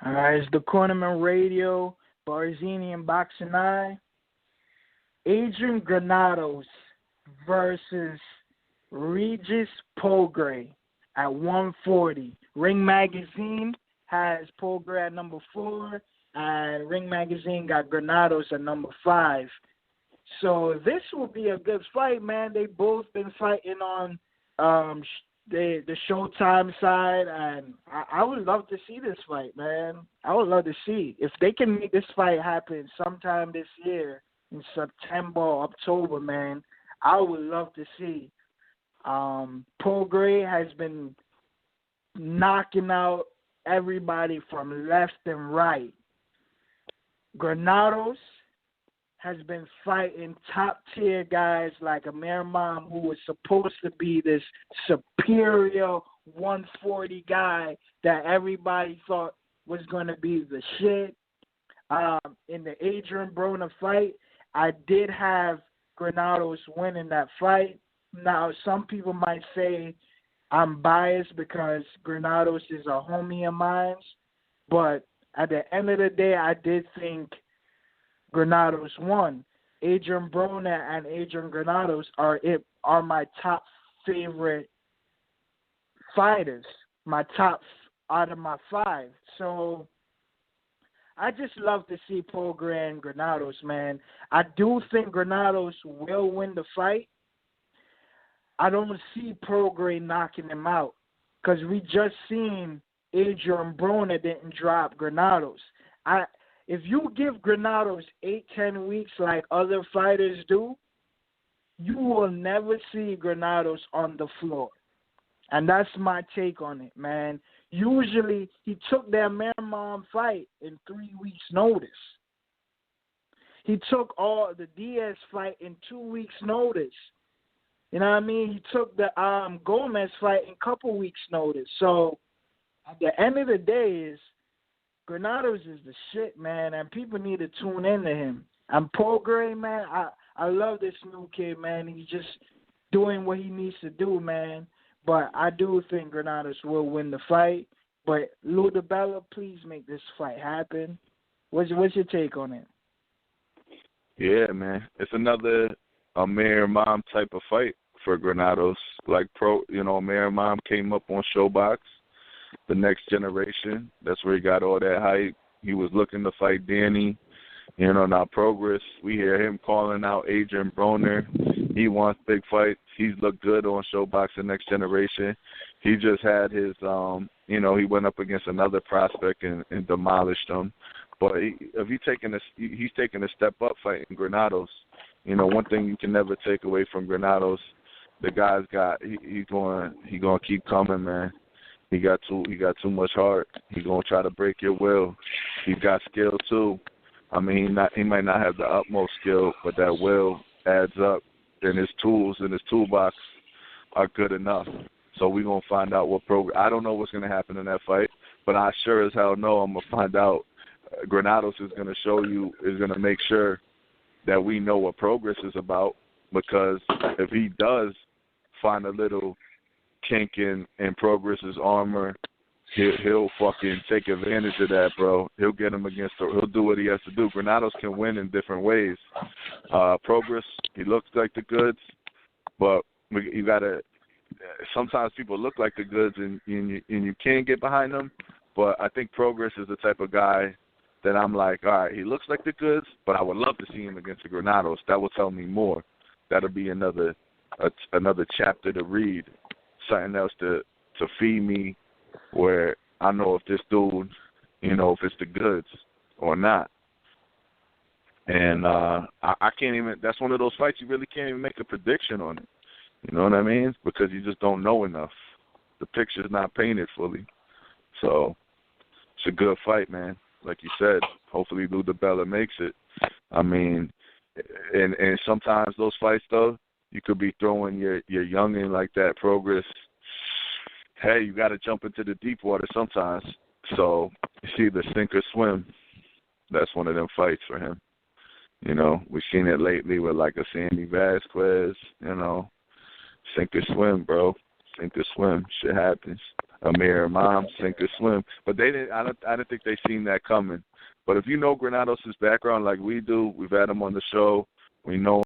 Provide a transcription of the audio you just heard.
All right, it's the Cornerman Radio, Barzini and Boxingeye. Adrian Granados versus Regis Prograis at 140. Ring Magazine has Prograis at number 4, and Ring Magazine got Granados at number 5. So this will be a good fight, man. They both been fighting on the Showtime side, and I would love to see this fight, man. I would love to see. If they can make this fight happen sometime this year in September or October, man, I would love to see. Prograis has been knocking out everybody from left and right. Granados has been fighting top-tier guys like Amir, who was supposed to be this superior 140 guy that everybody thought was going to be the shit. In the Adrian Broner fight, I did have Granados winning that fight. Now, some people might say I'm biased because Granados is a homie of mine, but at the end of the day, I did think Granados won. Adrian Broner and Adrian Granados are my top favorite fighters, my top out of my 5. So I just love to see Prograis and Granados, man. I do think Granados will win the fight. I don't see Prograis knocking him out because we just seen Adrian Broner didn't drop Granados. If you give Granados 8-10 weeks like other fighters do, you will never see Granados on the floor. And that's my take on it, man. Usually, he took that Imam fight in 3 weeks' notice. He took all the Diaz fight in 2 weeks' notice. You know what I mean? He took the Gomez fight in a couple weeks' notice. So, at the end of the day is, Granados is the shit, man, and people need to tune into him. And Prograis, man, I love this new kid, man. He's just doing what he needs to do, man. But I do think Granados will win the fight. But Lou DiBella, please make this fight happen. What's your take on it? Yeah, man. It's another Amir Imam type of fight for Granados. Like Amir Imam came up on Showbox. The next generation. That's where he got all that hype. He was looking to fight Danny. Now Progress. We hear him calling out Adrian Broner. He wants big fights. He's looked good on Showbox the next generation. He just had his, he went up against another prospect and demolished him. But he's taking a step up fighting Granados. One thing you can never take away from Granados, the guy's he's going to keep coming, man. He got too much heart. He's gonna try to break your will. He's got skill too. I mean, he might not have the utmost skill, but that will adds up. And his tools in his toolbox are good enough. So we're gonna find out what program. I don't know what's gonna happen in that fight, but I sure as hell know I'm gonna find out. Granados is gonna make sure that we know what Progress is about, because if he does find a little kink in Progress's armor, he'll fucking take advantage of that, bro. He'll get him he'll do what he has to do. Granados can win in different ways. Progress, he looks like the goods, but you gotta. Sometimes people look like the goods and you can't get behind them. But I think Progress is the type of guy that I'm like, all right, he looks like the goods, but I would love to see him against the Granados. That will tell me more. That'll be another chapter to read. Something else to feed me, where I know if this dude, if it's the goods or not. And I can't even. That's one of those fights you really can't even make a prediction on it. You know what I mean? Because you just don't know enough. The picture's not painted fully. So it's a good fight, man. Like you said, hopefully Lou DiBella makes it. I mean, and sometimes those fights though, you could be throwing your youngin like that, Progress. Hey, you got to jump into the deep water sometimes. So it's either sink or swim. That's one of them fights for him. We've seen it lately with like a Sandy Vasquez. Sink or swim, bro. Sink or swim. Shit happens. Amir, Imam, sink or swim. But they didn't. I didn't think they seen that coming. But if you know Granados' background like we do, we've had him on the show. We know